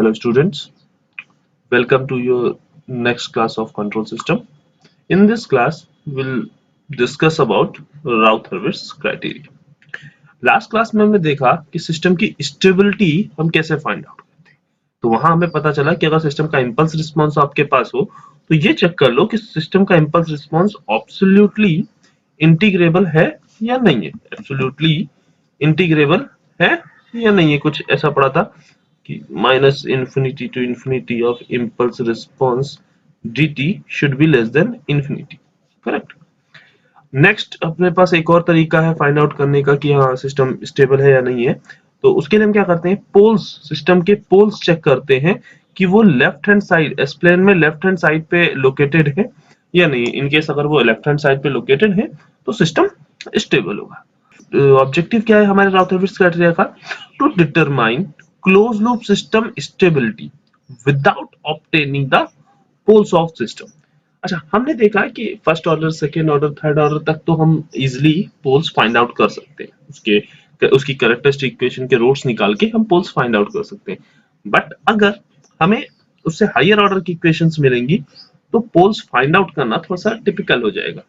Hello students, welcome to your next class of control system. In this class, we'll discuss about Rautherwitz criteria. Last class में हमने देखा कि system की stability हम कैसे find out करते हैं। तो वहां हमें पता चला कि अगर सिस्टम का इंपल्स रिस्पांस आपके पास हो तो ये चेक कर लो कि सिस्टम का इंपल्स रिस्पांस एब्सोल्युटली इंटीग्रेबल है या नहीं है। एब्सोल्युटली इंटीग्रेबल है या नहीं है, कुछ ऐसा पड़ा था कि minus infinity to infinity of impulse response dt should be less than infinity. Correct. Next अपने पास एक और तरीका है फाइंड आउट करने का कि हाँ सिस्टम स्टेबल है या नहीं है। तो उसके लिए हम क्या करते हैं, पोल्स, सिस्टम के पोल्स चेक करते हैं कि वो left hand side s plane में लेफ्ट हैंड साइड पे लोकेटेड है या नहीं। इनकेस अगर वो लेफ्ट हैंड साइड पे लोकेटेड है तो सिस्टम स्टेबल होगा। ऑब्जेक्टिव क्या है हमारे राउथरविट्ज क्राइटेरिया का? To determine close loop system stability without obtaining the poles of system. अच्छा, हमने देखा है कि first order, second order, third order तक तो हम इजिली पोल्स फाइंड आउट कर सकते हैं। उसकी कैरेक्टरिस्टिक इक्वेशन के रूट्स निकाल के हम पोल्स फाइंड आउट कर सकते हैं। बट अगर हमें उससे हायर ऑर्डर की इक्वेशंस मिलेंगी तो पोल्स फाइंड आउट करना थोड़ा सा टिपिकल हो जाएगा।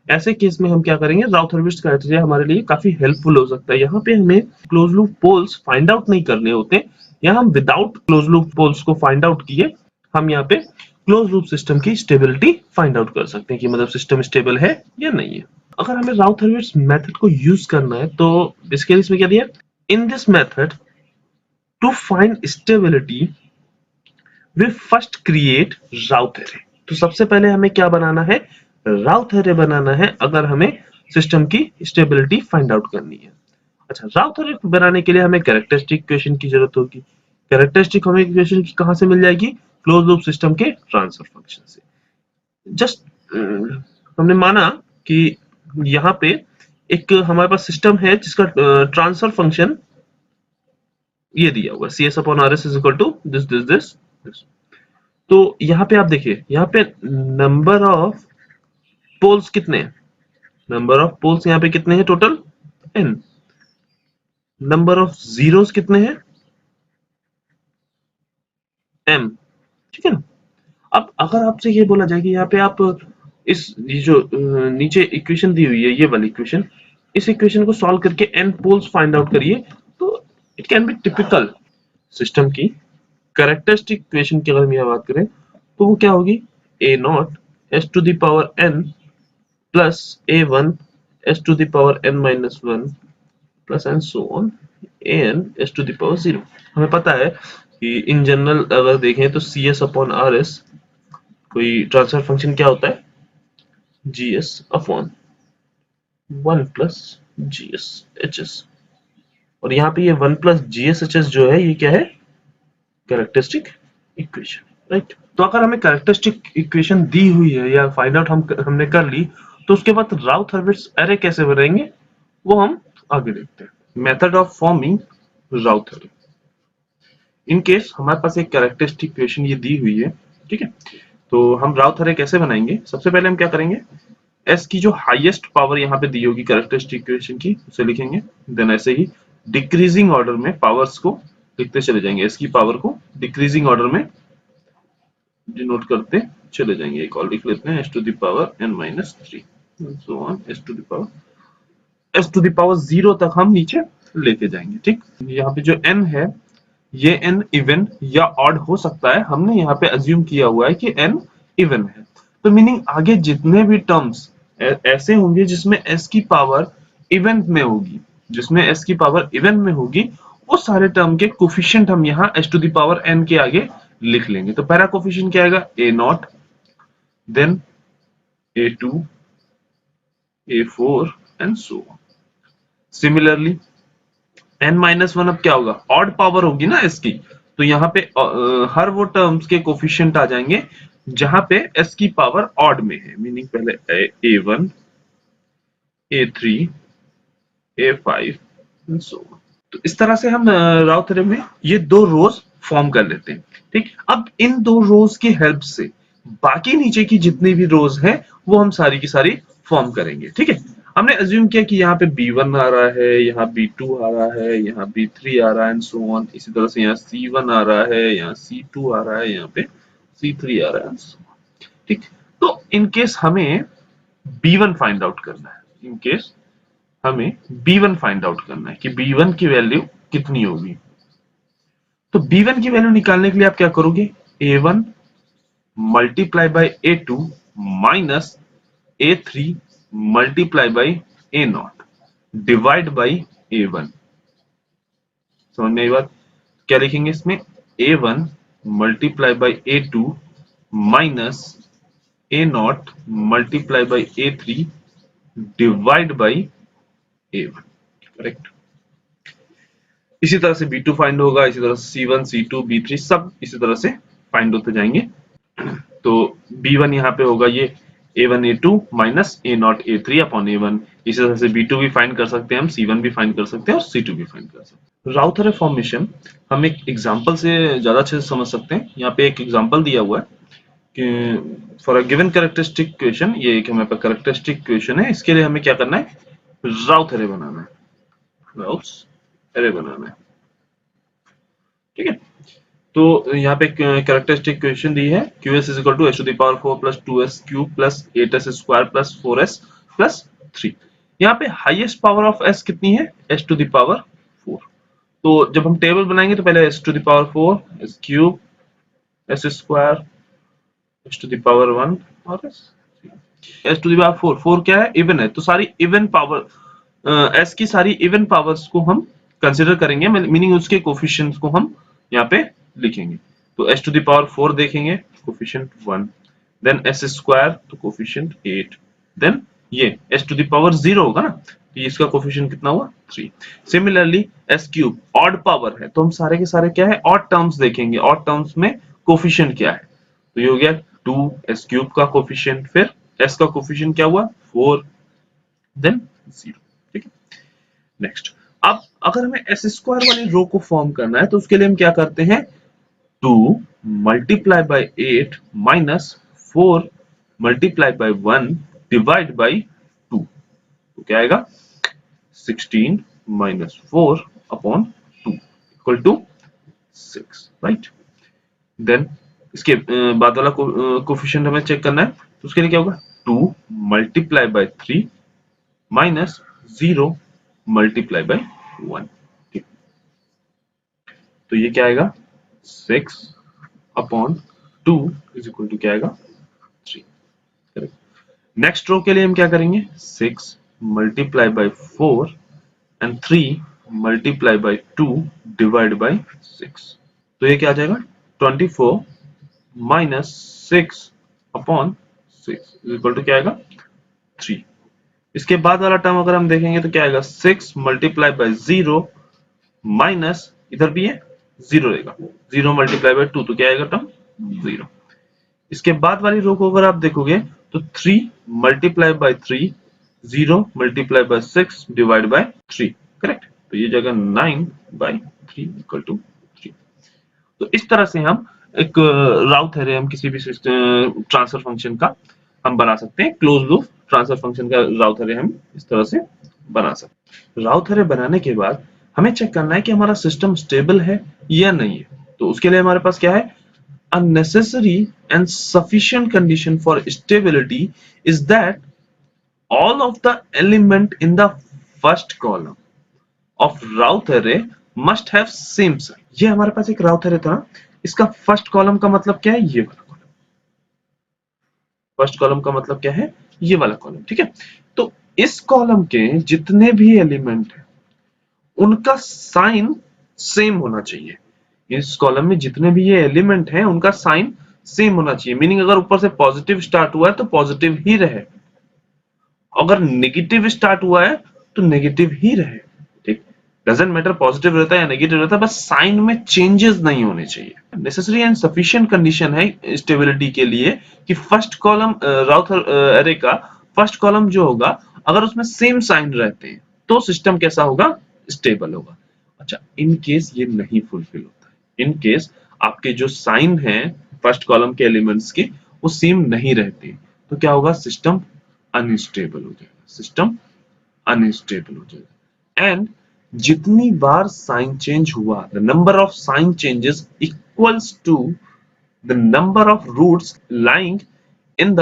ऐसे केस में हम क्या करेंगे, राउथरविट्ज क्राइटेरिया हमारे लिए काफी हेल्पफुल हो सकता है। यहाँ पे हमें close loop poles find out नहीं करने होते, यहाँ हम विदाउट क्लोज लूप पोल्स को फाइंड आउट किए हम यहाँ पे क्लोज लूप सिस्टम की स्टेबिलिटी फाइंड आउट कर सकते हैं कि मतलब सिस्टम स्टेबल है या नहीं है। अगर हमें राउथरविट्ज मेथड को यूज करना है तो इसके लिए इसमें क्या दिया, in this method to find stability we first create Routh array. तो सबसे पहले हमें क्या बनाना है, राउथ एरे बनाना है अगर हमें सिस्टम की स्टेबिलिटी फाइंड आउट करनी है। अच्छा, राउथ एरे बनाने के लिए हमें कैरेक्टरिस्टिक इक्वेशन की जरूरत होगी। कैरेक्टरिस्टिक हमें इक्वेशन की कहां से मिल जाएगी, क्लोज लूप सिस्टम के ट्रांसफर फंक्शन से। जस्ट हमने माना कि यहाँ पे एक हमारे पास सिस्टम है जिसका ट्रांसफर फंक्शन ये दिया हुआ cs upon rs is equal to this. तो यहाँ पे आप देखिए, यहाँ पे नंबर ऑफ पोल्स कितने हैं, नंबर ऑफ पोल्स यहाँ पे कितने हैं total n। Number of zeros कितने हैं m, ठीक है ना। अब अगर आपसे ये बोला जाए कि यहाँ पे आप ये जो नीचे इक्वेशन दी हुई है ये वाली इक्वेशन, इस इक्वेशन को सॉल्व करके n पोल्स फाइंड आउट करिए, तो it can be typical system की कैरेक्टरिस्टिक इक्वेशन की। अगर हम यहाँ बात करें तो वो क्या होगी, a naught s to the power n plus a1 s to the power n minus 1 plus and so on an s to the power 0। हमें पता है कि इन जनरल अगर देखें तो cs अपॉन rs कोई ट्रांसफर फंक्शन क्या होता है, gs upon 1 plus gs hs। और यहाँ पे ये 1 प्लस gs hs जो है ये क्या है, कैरेक्टरिस्टिक इक्वेशन, राइट। तो अगर हमें कैरेक्टरिस्टिक इक्वेशन दी हुई है या फाइंड आउट हमने कर ली, तो उसके बाद राउथरविट्ज एरे कैसे बनाएंगे वो हम आगे देखते हैं। Method of forming राउथ array. In case हमारे पास एक कैरेक्टरिस्टिक इक्वेशन ये दी हुई है, ठीक है, तो हम राउथ एरे कैसे बनाएंगे। सबसे पहले हम क्या करेंगे, s की जो हाईएस्ट पावर यहाँ पे दी होगी कैरेक्टरिस्टिक इक्वेशन की उसे लिखेंगे, देन ऐसे ही डिक्रीजिंग ऑर्डर में पावर्स को लिखते चले जाएंगे, s की पावर को डिक्रीजिंग ऑर्डर में डिनोट करते चले जाएंगे। एक और लिख लेते हैं s to the power n minus 3 so on s to the power 0 तक हम नीचे लेके जाएंगे, ठीक। यहाँ पे जो n है ये n इवन या ऑड हो सकता है, हमने यहाँ पे अज्यूम किया हुआ है कि n इवन है। तो मीनिंग आगे जितने भी टर्म्स ऐसे होंगे जिसमें s की पावर इवन में होगी, जिसमें s की पावर इवन में होगी, वो सारे टर्म के कोफिशिएंट हम यहाँ s to the power n के आगे लिख लेंगे। तो पहला कोफिशिएंट क्या आएगा, a naught, then a2, a4 and so on. Similarly n-1 अब क्या होगा, ऑड पावर होगी ना s की, तो यहाँ पे हर वो टर्म्स के कोफिशिएंट आ जाएंगे जहां पे s की पावर ऑड में है, मीनिंग पहले a1, a3, a5 and so on. तो इस तरह से हम राउथ एरे में ये दो रोज फॉर्म कर लेते हैं, ठीक। अब इन दो रोज की हेल्प से बाकी नीचे की जितनी भी रोज हैं वो हम सारी की सारी फॉर्म करेंगे, ठीक है। हमने अज्यूम किया कि यहाँ पे B1 आ रहा है, यहाँ B2 आ रहा है, यहाँ B3 आ रहा है एंड सो ऑन। इसी तरह से यहाँ C1 आ रहा है, यहाँ C2 आ रहा है, यहाँ पे C3 आ रहा है, ठीक। तो इन केस हमें B1 फाइंड आउट करना है, इन केस हमें B1 फाइंड आउट करना है कि B1 की वैल्यू कितनी होगी। तो B1 की वैल्यू निकालने के लिए आप क्या करोगे, A1 multiply by A2 minus A3 multiply by A0 divide by A1। समझ में आई बात? क्या लिखेंगे इसमें, A1 multiply by A2 minus A0 multiply by A3 divide by A1, correct. इसी तरह से B2 फाइंड होगा, इसी तरह से C1 C2 B3 सब इसी तरह से फाइंड होते जाएंगे। तो B1 यहाँ पे होगा ये A1 A2 minus A0 A3 upon A1। इसी तरह से B2 भी फाइंड कर सकते हैं हम, C1 भी फाइंड कर सकते हैं और C2 भी फाइंड कर सकते हैं। राउथ अरे फॉर्मेशन हम एक एग्जांपल से ज्यादा अच्छे से समझ सकते हैं। यहाँ पे एक एग्जांपल दिया हुआ है कि for a given characteristic equation, ये एक हमारे पास कैरेक्टरिस्टिक इक्वेशन है, इसके लिए हमें क्या करना है, राउथ अरे बनाना है, राउथ अरे बनाना है, ठीक है। तो यहाँ पे कैरेक्टरिस्टिक इक्वेशन दी है, QS is equal to h to the power 4 plus 2s cube plus 8s square plus 4s plus 3। यहाँ पे हाईएस्ट पावर ऑफ s कितनी है, h टू द पावर 4। तो जब हम टेबल बनाएंगे तो पहले h to the power 4, s cube, s square, h to the power 1 और s टू द पावर 4। 4 क्या है, इवन है, तो सारी इवन पावर s की सारी इवन पावर्स को हम कंसिडर करेंगे, मीनिंग उसके कोफिशिएंट्स को हम यहाँ पे लिखेंगे। तो h टू द पावर 4 देखेंगे, कोफिशिएंट 1, देन s स्क्वायर तो कोफिशिएंट 8, देन ये h टू द पावर 0 होगा ना, तो इसका कोफिशिएंट कितना हुआ, 3। Similarly s cube odd power है, तो हम सारे के सारे क्या है, ऑड टर्म्स देखेंगे, ऑड टर्म्स में कोफिशिएंट क्या है, तो ये हो गया 2 s क्यूब का कोफिशिएंट, फिर s का कोफिशिएंट क्या हुआ 4, देन 0, ठीक है। नेक्स्ट, अब अगर हमें एस स्क्वायर वाली रो को फॉर्म करना है तो उसके लिए हम क्या करते हैं, 2 multiply by 8 minus 4 multiply by 1 divide by 2, तो क्या आएगा 16 minus 4 upon 2 equal to 6, right. Then इसके बाद वाला कोफिशिएंट हमें चेक करना है, तो उसके लिए क्या होगा, 2 multiply bye 3 minus 0 multiply by 1, ठीक। तो ये क्या आएगा 6 अपॉन 2 इज इक्वल टू क्या आएगा 3, करेक्ट। नेक्स्ट रो के लिए हम क्या करेंगे, 6 multiply by 4 and 3 multiply by 2 divide by 6, तो ये क्या आ जाएगा 24 minus 6 upon 6 is equal to क्या आएगा 3। इसके बाद वाला टर्म अगर हम देखेंगे तो क्या आएगा, 6 मल्टीप्लाई बाय 0 माइनस इधर भी है 0 रहेगा, 0 मल्टीप्लाई बाय 2 तो क्या आएगा टर्म 0। इसके बाद वाली रो को अगर आप देखोगे तो 3 multiply bye 3, 0 multiply by 6 divide by 3, correct. तो ये जगह 9 बाय 3 इक्वल टू 3। तो इस तरह से हम एक राउथ एरे हम किसी भी ट्रांसफर फंक्शन का हम बना सकते हैं, क्लोज लूप ट्रांसफर फंक्शन का राउथ एरे हम इस तरह से बना सकते हैं। राउथ एरे बनाने के बाद हमें चेक करना है कि हमारा सिस्टम स्टेबल है या नहीं है। तो उसके लिए हमारे पास क्या है, a necessary and sufficient condition for stability is that all of the element in the first column of Routh array must have same sign। ये हमारे पास एक राउथ एरे था, इसका फर्स्ट कॉलम का मतलब क्या है, ये वाला कॉलम, फर्स्ट कॉलम का मतलब क्या है, ये वाला कॉलम, ठीक है। तो इस कॉलम के जितने भी एलिमेंट हैं उनका साइन सेम होना चाहिए। इस कॉलम में जितने भी ये एलिमेंट हैं उनका साइन सेम होना चाहिए, मीनिंग अगर ऊपर से पॉजिटिव स्टार्ट हुआ है तो पॉजिटिव ही रहे, अगर नेगेटिव स्टार्ट हुआ है तो नेगेटिव ही रहे, ठीक। डजंट मैटर पॉजिटिव रहता है या नेगेटिव रहता है, बस साइन में चेंजेस नहीं होने चाहिए। नेसेसरी एंड सफिशिएंट कंडीशन है स्टेबिलिटी के लिए कि फर्स्ट कॉलम राउथ एरे का फर्स्ट कॉलम जो होगा अगर उसमें सेम साइन रहते हैं तो सिस्टम कैसा होगा, स्टेबल होगा। अच्छा, इन केस ये नहीं फुलफिल होता है, इन केस आपके जो साइन हैं फर्स्ट कॉलम के एलिमेंट्स के वो सेम नहीं रहते तो क्या होगा, सिस्टम अनस्टेबल हो जाएगा, सिस्टम अनस्टेबल हो जाएगा। एंड जितनी बार साइन चेंज हुआ, the number of sign changes equals to the number of roots lying in the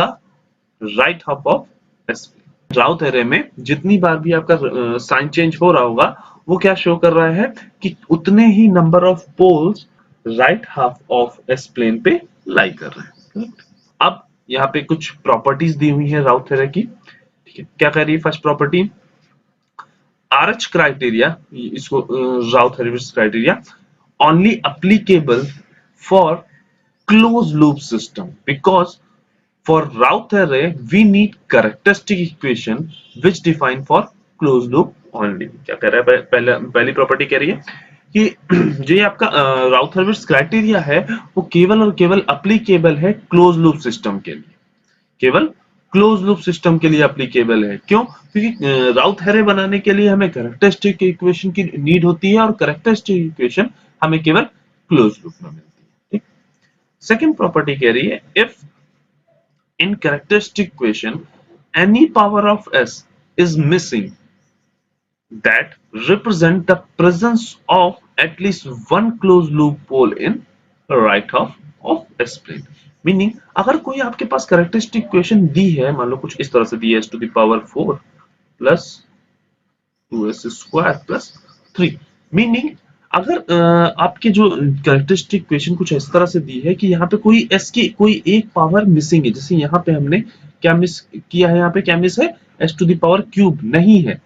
right half of S plane. Routh array में जितनी बार भी आपका साइन चेंज हो रहा होगा, वो क्या शो कर रहा है कि उतने ही number of poles right half of S plane पे लाई कर रहे हैं। अब यहाँ पे कुछ प्रॉपर्टीज दी हुई है राउथ एरे की। ठीक है, क्या कह रही है फर्स्ट प्रॉपर्टी, RH criteria, इसको Routh Hurwitz criteria, only applicable for closed loop system because for Routh array we need characteristic equation which define for closed loop only। क्या कह रहा है, पहली प्रॉपर्टी कह रही है कि जो ये आपका राउथ हेरेविट्ज क्राइटेरिया है वो केवल और केवल अप्लीकेबल है क्लोज लूप सिस्टम के लिए, केवल क्लोज लूप सिस्टम के लिए एप्लीकेबल है। क्यों? क्योंकि राउथ हैरे बनाने के लिए हमें कैरेक्टरिस्टिक इक्वेशन की नीड होती है और कैरेक्टरिस्टिक इक्वेशन हमें केवल क्लोज लूप में मिलती है। ठीक, सेकंड प्रॉपर्टी कह रही है if in characteristic equation any power of s is missing that represent the presence of at least one closed loop pole in right half of s plane। Meaning अगर कोई आपके पास कैरेक्टरिस्टिक इक्वेशन दी है, मान लो कुछ इस तरह से दी है, s to the power 4 plus 2s square plus 3, meaning अगर आपके जो कैरेक्टरिस्टिक इक्वेशन कुछ इस तरह से दी है कि यहाँ पे कोई s की कोई एक पावर मिसिंग है, जैसे यहाँ पे हमने क्या मिस किया है, यहाँ पे क्या मिस है, s to the power cube नहीं है,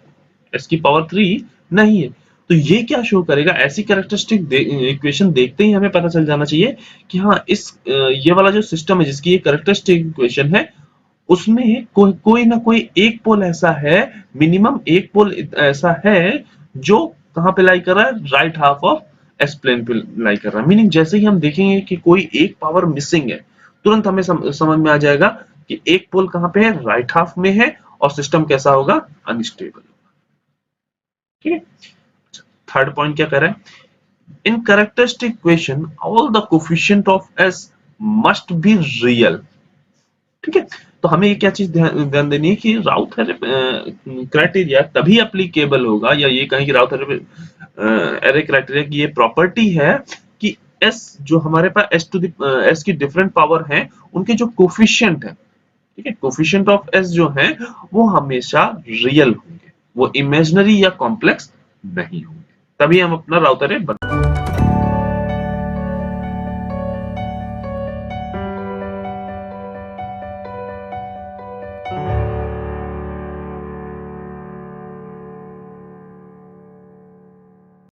s की पावर 3 नहीं है, तो ये क्या शो करेगा, ऐसी कैरेक्टरिस्टिक इक्वेशन देखते ही हमें पता चल जाना चाहिए कि हाँ इस ये वाला जो सिस्टम है जिसकी ये कैरेक्टरिस्टिक इक्वेशन है उसमें कोई ना कोई एक पोल ऐसा है, मिनिमम एक पोल ऐसा है जो कहाँ पे लाई कर रहा है, right half of S plane पे लाई कर रहा है। मीनिंग जैसे ही हम देखेंगे कि कोई एक पावर मिसिंग है, तुरंत हमें समझ में आ जाएगा कि एक पोल कहाँ पे है, राइट हाफ में है और सिस्टम कैसा होगा, अनस्टेबल। ठीक है, थर्ड पॉइंट क्या कह रहा है, in characteristic equation all the coefficient of s must be real. ठीक है, तो हमें ये क्या चीज ध्यान देनी है कि राउथ क्राइटेरिया तभी एप्लीकेबल होगा, या ये कहें कि राउथ एरे क्राइटेरिया की ये प्रॉपर्टी है कि s जो हमारे पास s की डिफरेंट पावर है उनके जो कोफिशिएंट है, ठीक है, कोफिशिएंट ऑफ s जो है वो हमेशा रियल होंगे, वो इमेजिनरी या कॉम्प्लेक्स नहीं होंगे, तभी हम अपना राउथ एरे